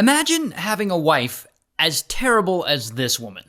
Imagine having a wife as terrible as this woman.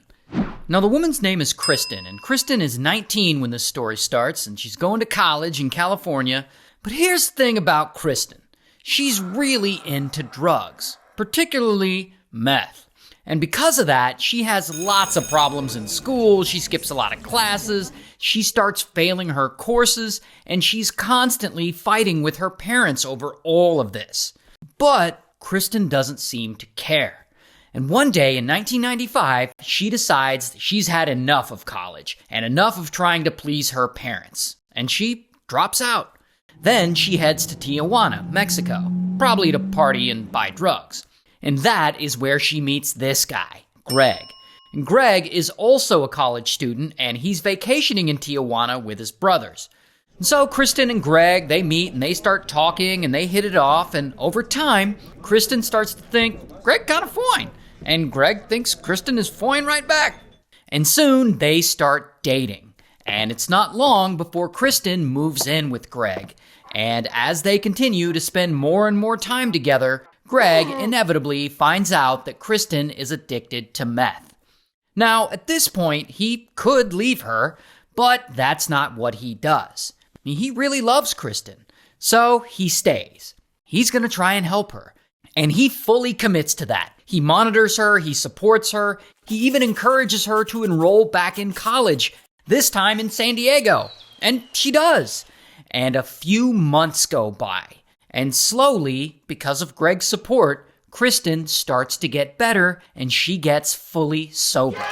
Now, the woman's name is Kristin, and Kristin is 19 when this story starts, and she's going to college in California. But here's the thing about Kristin. She's really into drugs, particularly meth. And because of that, she has lots of problems in school, she skips a lot of classes, she starts failing her courses, and she's constantly fighting with her parents over all of this. But Kristin doesn't seem to care. And one day in 1995, she decides she's had enough of college and enough of trying to please her parents. And she drops out. Then she heads to Tijuana, Mexico, probably to party and buy drugs. And that is where she meets this guy, Greg. And Greg is also a college student, and he's vacationing in Tijuana with his brothers. And so Kristin and Greg, they meet and they start talking and they hit it off. And over time, Kristin starts to think, Greg kind of fine. And Greg thinks Kristin is fine right back. And soon they start dating. And it's not long before Kristin moves in with Greg. And as they continue to spend more and more time together, Greg inevitably finds out that Kristin is addicted to meth. Now, at this point, he could leave her, but that's not what he does. He really loves Kristin, so he stays. He's going to try and help her, and he fully commits to that. He monitors her, he supports her, he even encourages her to enroll back in college, this time in San Diego, and she does. And a few months go by. And slowly, because of Greg's support, Kristin starts to get better and she gets fully sober.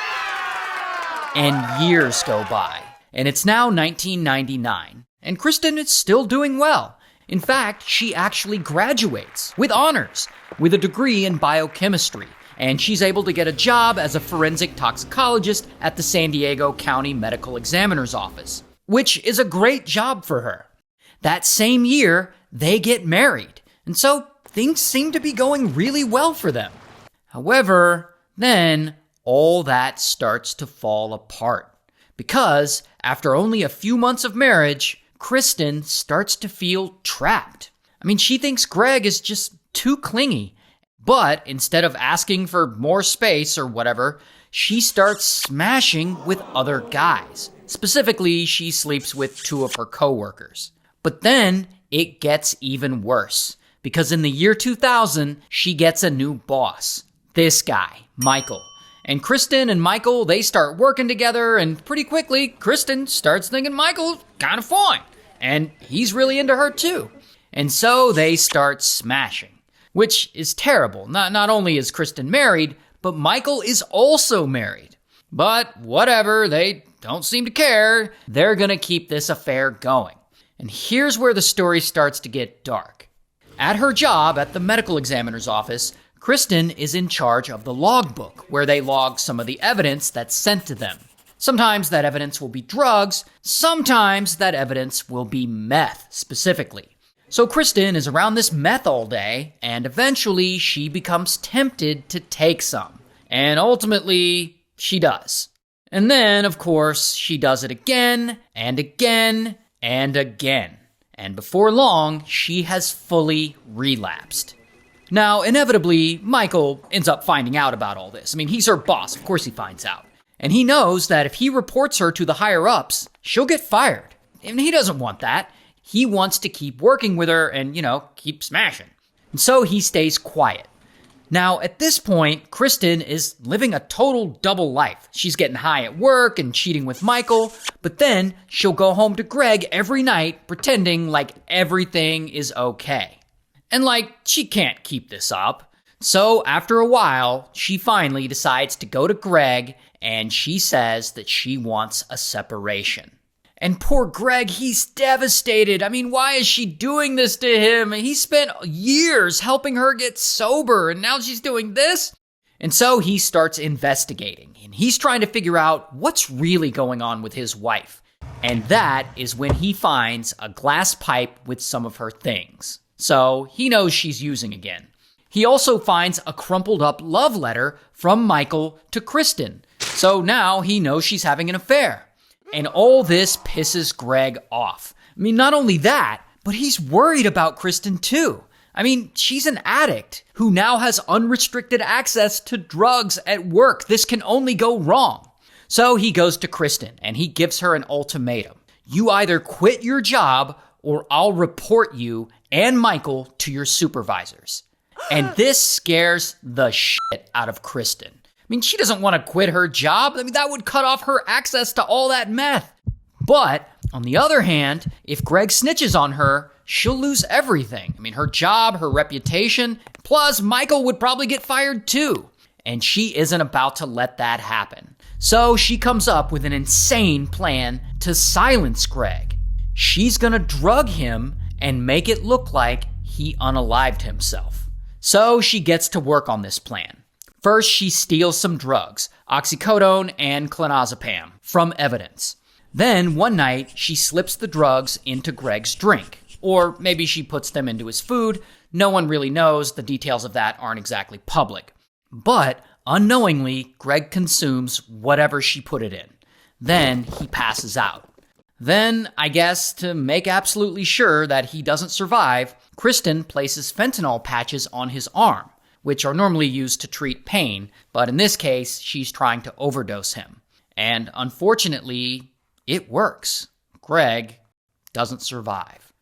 And years go by. And it's now 1999. And Kristin is still doing well. In fact, she actually graduates with honors, with a degree in biochemistry. And she's able to get a job as a forensic toxicologist at the San Diego County Medical Examiner's Office, which is a great job for her. That same year, they get married, and so things seem to be going really well for them. However, then all that starts to fall apart, because after only a few months of marriage, Kristin starts to feel trapped. I mean, she thinks Greg is just too clingy, but instead of asking for more space or whatever, she starts smashing with other guys. Specifically, she sleeps with two of her coworkers. But then it gets even worse, because in the year 2000, she gets a new boss. This guy, Michael. And Kristin and Michael, they start working together, and pretty quickly, Kristin starts thinking Michael's kind of fine. And he's really into her too. And so they start smashing, which is terrible. Not only is Kristin married, but Michael is also married. But whatever, they don't seem to care. They're gonna keep this affair going. And here's where the story starts to get dark. At her job at the medical examiner's office, Kristin is in charge of the logbook, where they log some of the evidence that's sent to them. Sometimes that evidence will be drugs, sometimes that evidence will be meth, specifically. So Kristin is around this meth all day, and eventually she becomes tempted to take some. And ultimately, she does. And then, of course, she does it again, and again, and again. And before long, she has fully relapsed. Now, inevitably, Michael ends up finding out about all this. I mean, he's her boss. Of course he finds out. And he knows that if he reports her to the higher-ups, she'll get fired. And he doesn't want that. He wants to keep working with her and, keep smashing. And so he stays quiet. Now, at this point, Kristin is living a total double life. She's getting high at work and cheating with Michael, but then she'll go home to Greg every night pretending like everything is okay. And she can't keep this up. So after a while, she finally decides to go to Greg and she says that she wants a separation. And poor Greg, he's devastated. I mean, why is she doing this to him? He spent years helping her get sober, and now she's doing this? And so he starts investigating, and he's trying to figure out what's really going on with his wife. And that is when he finds a glass pipe with some of her things. So he knows she's using again. He also finds a crumpled up love letter from Michael to Kristin. So now he knows she's having an affair. And all this pisses Greg off. I mean, not only that, but he's worried about Kristin too. I mean, she's an addict who now has unrestricted access to drugs at work. This can only go wrong. So he goes to Kristin and he gives her an ultimatum. You either quit your job or I'll report you and Michael to your supervisors. And this scares the shit out of Kristin. I mean, she doesn't want to quit her job. I mean, that would cut off her access to all that meth. But on the other hand, if Greg snitches on her, she'll lose everything. I mean, her job, her reputation, plus Michael would probably get fired too. And she isn't about to let that happen. So she comes up with an insane plan to silence Greg. She's gonna drug him and make it look like he unalived himself. So she gets to work on this plan. First, she steals some drugs, oxycodone and clonazepam, from evidence. Then, one night, she slips the drugs into Greg's drink. Or maybe she puts them into his food. No one really knows. The details of that aren't exactly public. But, unknowingly, Greg consumes whatever she put it in. Then, he passes out. Then, I guess, to make absolutely sure that he doesn't survive, Kristin places fentanyl patches on his arm, which are normally used to treat pain, but in this case, she's trying to overdose him. And unfortunately, it works. Greg doesn't survive.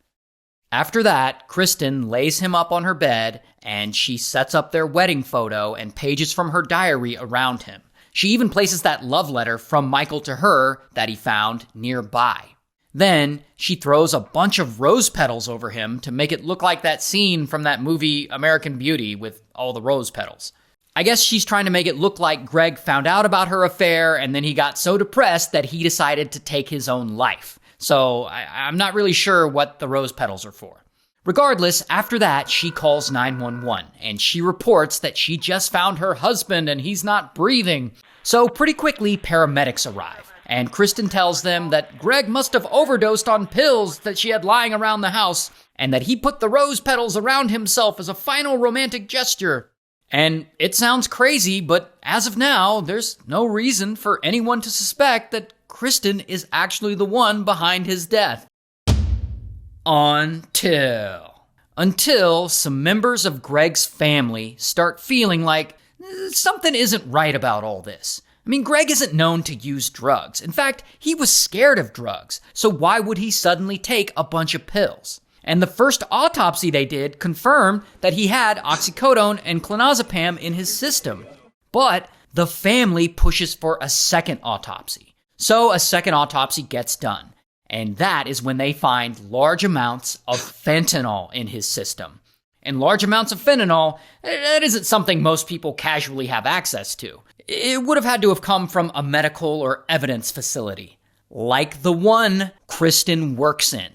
After that, Kristin lays him up on her bed, and she sets up their wedding photo and pages from her diary around him. She even places that love letter from Michael to her that he found nearby. Then, she throws a bunch of rose petals over him to make it look like that scene from that movie American Beauty with all the rose petals. I guess she's trying to make it look like Greg found out about her affair and then he got so depressed that he decided to take his own life. So, I'm not really sure what the rose petals are for. Regardless, after that, she calls 911 and she reports that she just found her husband and he's not breathing. So pretty quickly, paramedics arrive, and Kristin tells them that Greg must have overdosed on pills that she had lying around the house, and that he put the rose petals around himself as a final romantic gesture. And it sounds crazy, but as of now, there's no reason for anyone to suspect that Kristin is actually the one behind his death. Until some members of Greg's family start feeling like something isn't right about all this. I mean, Greg isn't known to use drugs. In fact, he was scared of drugs. So why would he suddenly take a bunch of pills? And the first autopsy they did confirmed that he had oxycodone and clonazepam in his system. But the family pushes for a second autopsy. So a second autopsy gets done. And that is when they find large amounts of fentanyl in his system. And large amounts of fentanyl, that isn't something most people casually have access to. It would have had to have come from a medical or evidence facility, like the one Kristin works in.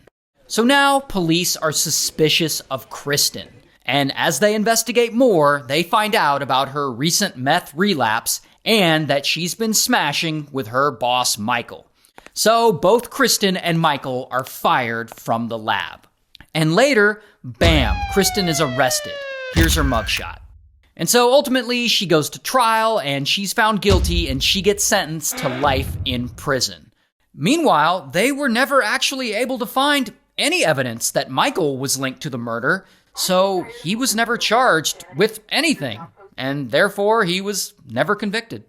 So now police are suspicious of Kristin. And as they investigate more, they find out about her recent meth relapse and that she's been smashing with her boss, Michael. So both Kristin and Michael are fired from the lab. And later, bam, Kristin is arrested. Here's her mugshot. And so ultimately, she goes to trial and she's found guilty and she gets sentenced to life in prison. Meanwhile, they were never actually able to find any evidence that Michael was linked to the murder, so he was never charged with anything, and therefore he was never convicted.